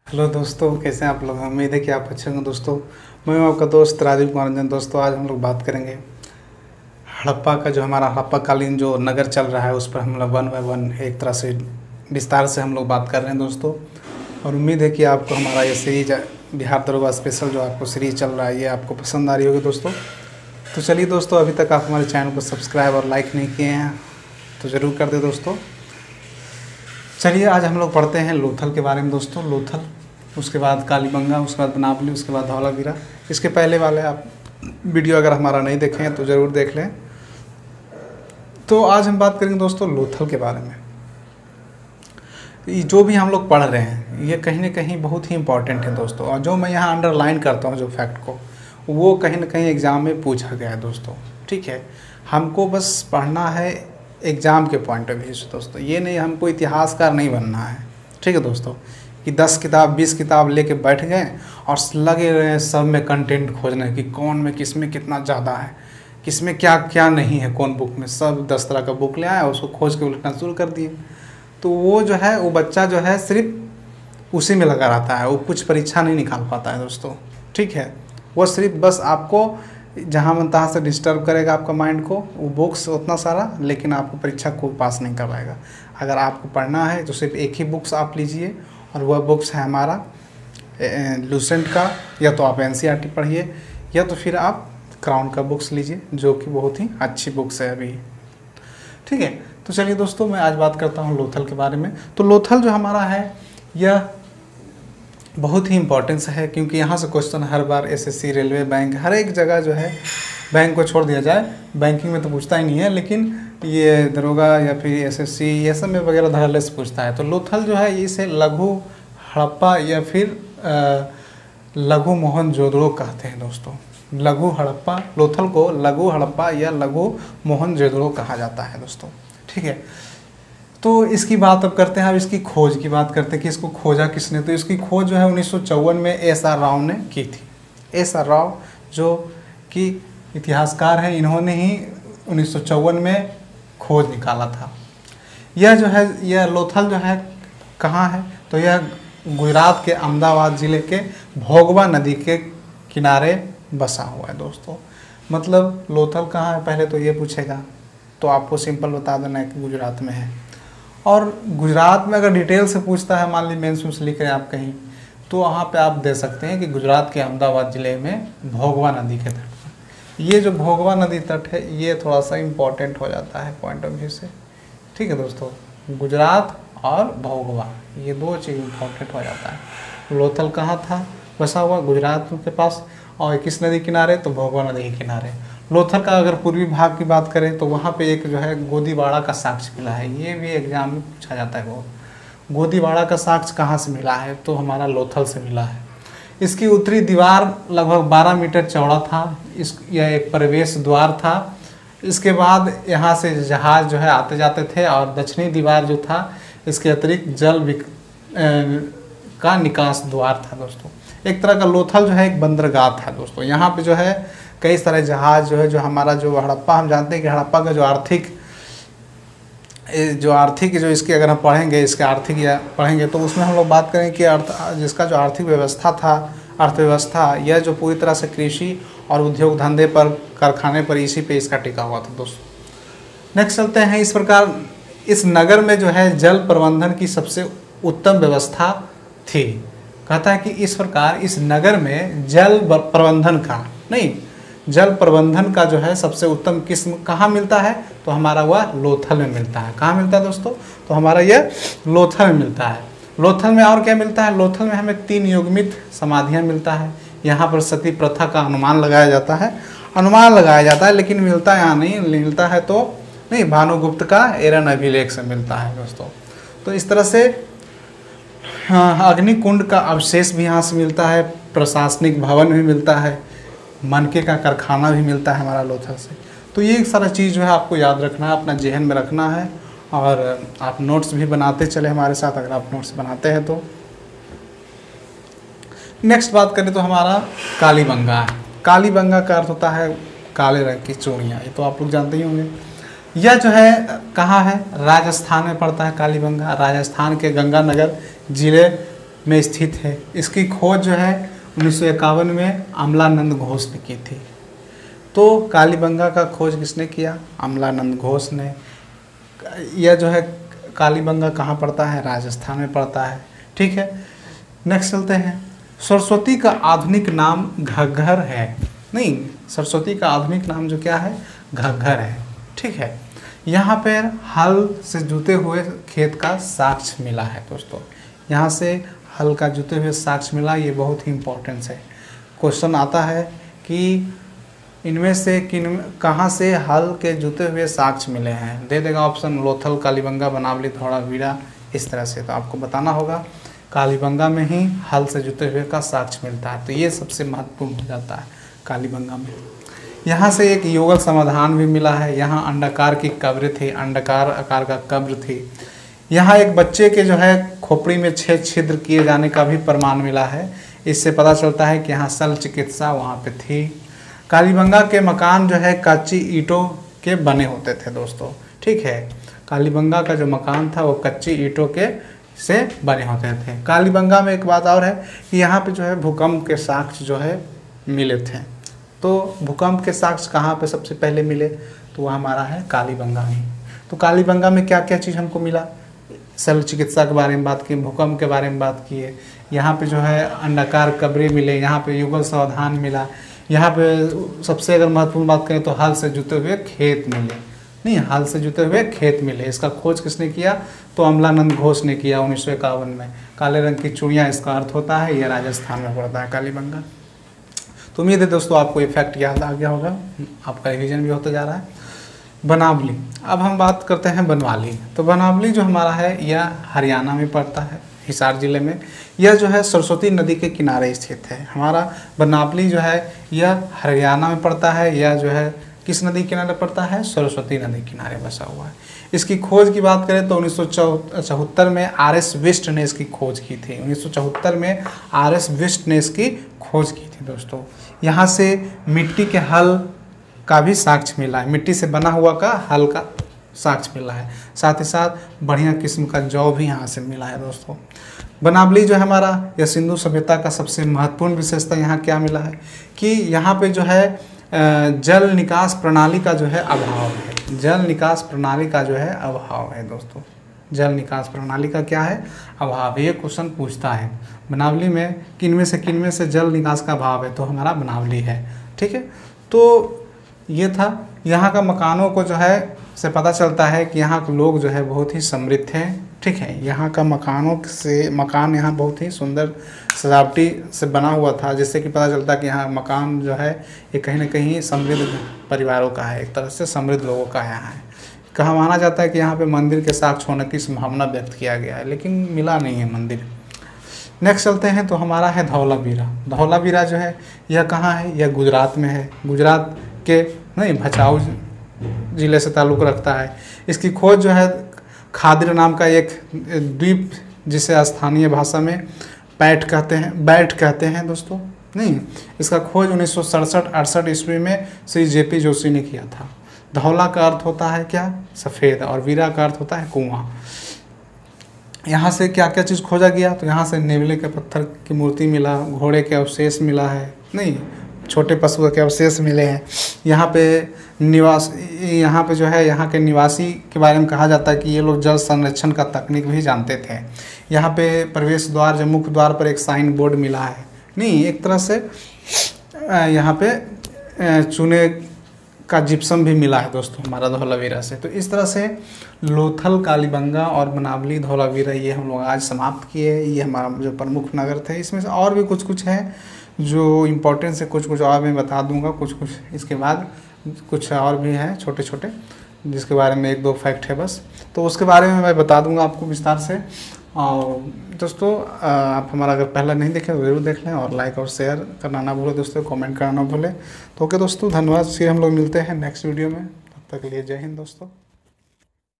Hello दोस्तों, कैसे हैं आप लोग। उम्मीद है कि आप अच्छे होंगे। दोस्तों, मैं हूं आपका दोस्त राजीव कुमार रंजन। दोस्तों, आज हम लोग बात करेंगे हड़प्पा का, जो हमारा हड़प्पा कालीन जो नगर चल रहा है उस पर हम लोग 1 बाय 1 एक तरह से विस्तार से हम लोग बात कर रहे हैं दोस्तों। और उम्मीद है कि आपको हमारा ये सीरीज बिहार दरोगा स्पेशल जो आपको सीरीज चल रहा है ये आपको पसंद आ रही होगी दोस्तों। तो चलिए दोस्तों, अभी तक आप हमारे चैनल को सब्सक्राइब और लाइक नहीं किए हैं तो ज़रूर कर दें दोस्तों। चलिए, आज हम लोग पढ़ते हैं लोथल के बारे में दोस्तों। लोथल, उसके बाद कालीबंगा, उसके बाद बनावली, उसके बाद धौलावीरा। इसके पहले वाले आप वीडियो अगर हमारा नहीं देखे हैं तो ज़रूर देख लें। तो आज हम बात करेंगे दोस्तों लोथल के बारे में। ये जो भी हम लोग पढ़ रहे हैं ये कहीं ना कहीं बहुत ही इम्पोर्टेंट है दोस्तों। और जो मैं यहाँ अंडरलाइन करता हूँ जो फैक्ट को, वो कहीं ना कहीं एग्ज़ाम में पूछा गया है दोस्तों। ठीक है, हमको बस पढ़ना है एग्ज़ाम के पॉइंट ऑफ व्यू से दोस्तों। ये नहीं, हमको इतिहासकार नहीं बनना है। ठीक है दोस्तों, कि 10 किताब 20 किताब लेके बैठ गए और लगे रहे हैं सब में कंटेंट खोजने कि कौन में किस में कितना ज़्यादा है, किस में क्या क्या नहीं है, कौन बुक में। सब 10 तरह का बुक ले आए, उसको खोज के उलटना शुरू कर दिए। तो वो जो है, वो बच्चा जो है सिर्फ उसी में लगा रहता है, वो कुछ परीक्षा नहीं निकाल पाता है दोस्तों। ठीक है, वो सिर्फ बस आपको जहाँ मन तहाँ से डिस्टर्ब करेगा आपका माइंड को, वो बुक्स उतना सारा, लेकिन आपको परीक्षा को पास नहीं करवाएगा। अगर आपको पढ़ना है तो सिर्फ एक ही बुक्स आप लीजिए, और वह बुक्स है हमारा लूसेंट का। या तो आप NCERT पढ़िए, या तो फिर आप क्राउन का बुक्स लीजिए, जो कि बहुत ही अच्छी बुक्स है अभी। ठीक है, तो चलिए दोस्तों, मैं आज बात करता हूँ लोथल के बारे में। तो लोथल जो हमारा है यह बहुत ही इम्पोर्टेंस है, क्योंकि यहाँ से क्वेश्चन हर बार SSC, रेलवे, बैंक, हर एक जगह जो है, बैंक को छोड़ दिया जाए, बैंकिंग में तो पूछता ही नहीं है, लेकिन ये दरोगा या फिर SSC ये सब में वगैरह धड़ल्ले से पूछता है। तो लोथल जो है इसे लघु हड़प्पा या फिर लघु मोहनजोदड़ो कहते हैं दोस्तों। लघु हड़प्पा, लोथल को लघु हड़प्पा या लघु मोहनजोदड़ो कहा जाता है दोस्तों। ठीक है, तो इसकी बात अब करते हैं। अब इसकी खोज की बात करते हैं कि इसको खोजा किसने। तो इसकी खोज जो है 1954 में SR राव ने की थी। SR राव जो कि इतिहासकार हैं, इन्होंने ही 1954 में खोज निकाला था। यह जो है, यह लोथल जो है कहाँ है, तो यह गुजरात के अहमदाबाद ज़िले के भोगवा नदी के किनारे बसा हुआ है दोस्तों। मतलब लोथल कहाँ है पहले तो ये पूछेगा, तो आपको सिंपल बता देना है कि गुजरात में है। और गुजरात में अगर डिटेल से पूछता है, मान लीजिए मेंस में लिख रहे हैं आप कहीं, तो वहाँ पे आप दे सकते हैं कि गुजरात के अहमदाबाद ज़िले में भोगवा नदी के तट पर। ये जो भोगवा नदी तट है ये थोड़ा सा इम्पोर्टेंट हो जाता है पॉइंट ऑफ व्यू से। ठीक है दोस्तों, गुजरात और भोगवा ये दो चीज़ इम्पोर्टेंट हो जाता है। लोथल कहाँ था बसा हुआ, गुजरात के पास, और किस नदी किनारे, तो भोगवा नदी के किनारे। लोथल का अगर पूर्वी भाग की बात करें तो वहाँ पे एक जो है गोदीवाड़ा का साक्ष्य मिला है। ये भी एग्जाम में पूछा जाता है बहुत। गोदीवाड़ा का साक्ष्य कहाँ से मिला है, तो हमारा लोथल से मिला है। इसकी उत्तरी दीवार लगभग 12 मीटर चौड़ा था। यह एक प्रवेश द्वार था। इसके बाद यहाँ से जहाज़ जो है आते जाते थे, और दक्षिणी दीवार जो था इसके अतिरिक्त जल का निकास द्वार था दोस्तों। एक तरह का लोथल जो है एक बंदरगाह था दोस्तों। यहाँ पे जो है कई सारे जहाज़ जो है, जो हमारा जो हड़प्पा, हम जानते हैं कि हड़प्पा का जो आर्थिक जो इसकी अगर हम पढ़ेंगे, इसके आर्थिक या पढ़ेंगे तो उसमें हम लोग बात करें कि जिसका जो आर्थिक व्यवस्था था, अर्थव्यवस्था, यह जो पूरी तरह से कृषि और उद्योग धंधे पर, कारखाने पर, इसी पे इसका टिका हुआ था दोस्तों। नेक्स्ट चलते हैं। इस प्रकार इस नगर में जो है जल प्रबंधन की सबसे उत्तम व्यवस्था थी। कहता है कि इस प्रकार इस नगर में जल प्रबंधन का नहीं, जल प्रबंधन का जो है सबसे उत्तम किस्म कहाँ मिलता है, तो हमारा वह लोथल में मिलता है। कहाँ मिलता है दोस्तों, तो हमारा यह लोथल में मिलता है। लोथल में और क्या मिलता है, लोथल में हमें 3 युग्मित समाधियाँ मिलता है। यहाँ पर सती प्रथा का अनुमान लगाया जाता है, लेकिन मिलता यहाँ नहीं, मिलता है तो नहीं, भानुगुप्त का एरन अभिलेख से मिलता है दोस्तों। तो इस तरह से अग्निकुंड का अवशेष भी यहाँ से मिलता है, प्रशासनिक भवन भी मिलता है, मनके का कारखाना भी मिलता है हमारा लोथल से। तो ये सारा चीज़ जो है आपको याद रखना है, अपना जेहन में रखना है, और आप नोट्स भी बनाते चले हमारे साथ, अगर आप नोट्स बनाते हैं तो। नेक्स्ट बात करें तो हमारा कालीबंगा है। कालीबंगा का अर्थ होता है काले रंग की चूड़ियाँ, ये तो आप लोग जानते ही होंगे। यह जो है कहाँ है, राजस्थान में पड़ता है कालीबंगा। राजस्थान के गंगानगर जिले में स्थित है। इसकी खोज जो है 1951 में अमलानंद घोष ने की थी। तो कालीबंगा का खोज किसने किया? अमलानंद घोष ने। यह जो है कालीबंगा कहाँ पड़ता है? राजस्थान में पड़ता है। ठीक है, नेक्स्ट चलते हैं। सरस्वती का आधुनिक नाम घग्घर है। नहीं, सरस्वती का आधुनिक नाम जो क्या है? घग्घर है। ठीक है, यहाँ पर हल से जुते हुए खेत का साक्ष्य मिला है दोस्तों। यहाँ से हल का जुते हुए साक्ष्य मिला, ये बहुत ही इम्पोर्टेंट है। क्वेश्चन आता है कि इनमें से कहाँ से हल के जुते हुए साक्ष्य मिले हैं? दे देगा ऑप्शन लोथल, कालीबंगा, बनावली, धौलावीरा, इस तरह से। तो आपको बताना होगा कालीबंगा में ही हल से जुते हुए का साक्ष्य मिलता है। तो ये सबसे महत्वपूर्ण हो जाता है कालीबंगा में। यहाँ से एक युगल समाधान भी मिला है। यहाँ अंडाकार की कब्र थी, अंडाकार आकार का कब्र थी। यहाँ एक बच्चे के जो है खोपड़ी में 6 छिद्र किए जाने का भी प्रमाण मिला है। इससे पता चलता है कि यहाँ शल्य चिकित्सा वहाँ पे थी। कालीबंगा के मकान जो है कच्ची ईंटों के बने होते थे दोस्तों। ठीक है, कालीबंगा का जो मकान था वो कच्ची ईंटों के से बने होते थे। कालीबंगा में एक बात और है कि यहाँ पे जो है भूकंप के साक्ष्य जो है मिले थे। तो भूकंप के साक्ष्य कहाँ पे सबसे पहले मिले? तो वह हमारा है कालीबंगा में। तो कालीबंगा में क्या क्या चीज़ हमको मिला? शल्य चिकित्सा के बारे में बात की, भूकंप के बारे में बात किए। यहाँ पे जो है अंडाकार कब्रें मिले, यहाँ पे युगल समाधान मिला, यहाँ पे सबसे अगर महत्वपूर्ण बात करें तो हल से जुते हुए खेत मिले। नहीं, हल से जुते हुए खेत मिले। इसका खोज किसने किया? तो अमलानंद घोष ने किया 1951 में। काले रंग की चूड़ियाँ इसका अर्थ होता है, यह राजस्थान में पड़ता है कालीबंगा। तो उम्मीद है दोस्तों आपको ये फैक्ट याद आ गया होगा, आपका रिवीजन भी होता जा रहा है। बनावली, अब हम बात करते हैं बनवाली। तो बनावली जो हमारा है यह हरियाणा में पड़ता है, हिसार जिले में। यह जो है सरस्वती नदी के किनारे स्थित है। हमारा बनावली जो है यह हरियाणा में पड़ता है। यह जो है किस नदी के किनारे पड़ता है? सरस्वती नदी के किनारे बसा हुआ है। इसकी खोज की बात करें तो 1974 में RS बिष्ट ने इसकी खोज की थी। 1974 में RS बिष्ट ने इसकी खोज की थी दोस्तों। यहाँ से मिट्टी के हल का भी साक्ष्य मिला है, मिट्टी से बना हुआ का हल का साक्ष्य मिला है। साथ ही साथ बढ़िया किस्म का जौ भी यहाँ से मिला है दोस्तों। बनावली जो है हमारा, यह सिंधु सभ्यता का सबसे महत्वपूर्ण विशेषता यहाँ क्या मिला है कि यहाँ पे जो है जल निकास प्रणाली का जो है अभाव है। जल निकास प्रणाली का जो है अभाव है दोस्तों। जल निकास प्रणाली का क्या है? अभाव। ये क्वेश्चन पूछता है बनावली में किनमें से जल निकास का अभाव है? तो हमारा बनावली है। ठीक है, तो ये था। यहाँ का मकानों को जो है से पता चलता है कि यहाँ के लोग जो है बहुत ही समृद्ध हैं। ठीक है, यहाँ का मकान यहाँ बहुत ही सुंदर सजावटी से बना हुआ था, जिससे कि पता चलता है कि यहाँ मकान जो है ये कहीं ना कहीं समृद्ध परिवारों का है, एक तरह से समृद्ध लोगों का यहाँ है। कहा माना जाता है कि यहाँ पे मंदिर के साक्ष्य होने की संभावना व्यक्त किया गया है, लेकिन मिला नहीं है मंदिर। नेक्स्ट चलते हैं तो हमारा है धौलावीरा। धौलावीरा जो है यह कहाँ है? यह गुजरात में है। गुजरात के नहीं भचाऊ ज़िले से ताल्लुक़ रखता है। इसकी खोज जो है खादिर नाम का एक द्वीप, जिसे स्थानीय भाषा में बैठ कहते हैं दोस्तों। नहीं, इसका खोज 1967-68 ईस्वी में श्री JP जोशी ने किया था। धौला का अर्थ होता है क्या? सफ़ेद, और वीरा का अर्थ होता है कुआं। यहाँ से क्या क्या चीज़ खोजा गया? तो यहाँ से नेवले के पत्थर की मूर्ति मिला, घोड़े के अवशेष मिला है, नहीं छोटे पशुओं के अवशेष मिले हैं। यहाँ पे जो है यहाँ के निवासी के बारे में कहा जाता है कि ये लोग जल संरक्षण का तकनीक भी जानते थे। यहाँ पे प्रवेश द्वार, जो मुख्य द्वार पर एक साइन बोर्ड मिला है। नहीं, एक तरह से यहाँ पे चूने का जिप्सम भी मिला है दोस्तों हमारा धौलावीरा से। तो इस तरह से लोथल, कालीबंगा और बनावली, धौलावीरा ये हम लोग आज समाप्त किए। ये हमारा जो प्रमुख नगर थे। इसमें से और भी कुछ है जो इम्पोर्टेंस है, कुछ और मैं बता दूंगा, कुछ इसके बाद कुछ और भी हैं छोटे छोटे, जिसके बारे में 1-2 फैक्ट है बस, तो उसके बारे में मैं बता दूंगा आपको विस्तार से। और दोस्तों आप हमारा अगर पहला नहीं देखें तो ज़रूर देख लें, और लाइक और शेयर करना ना भूलें दोस्तों, कमेंट करना ना भूलें। तो ओके दोस्तों, धन्यवाद। फिर हम लोग मिलते हैं नेक्स्ट वीडियो में, तब तक के लिए जय हिंद दोस्तों।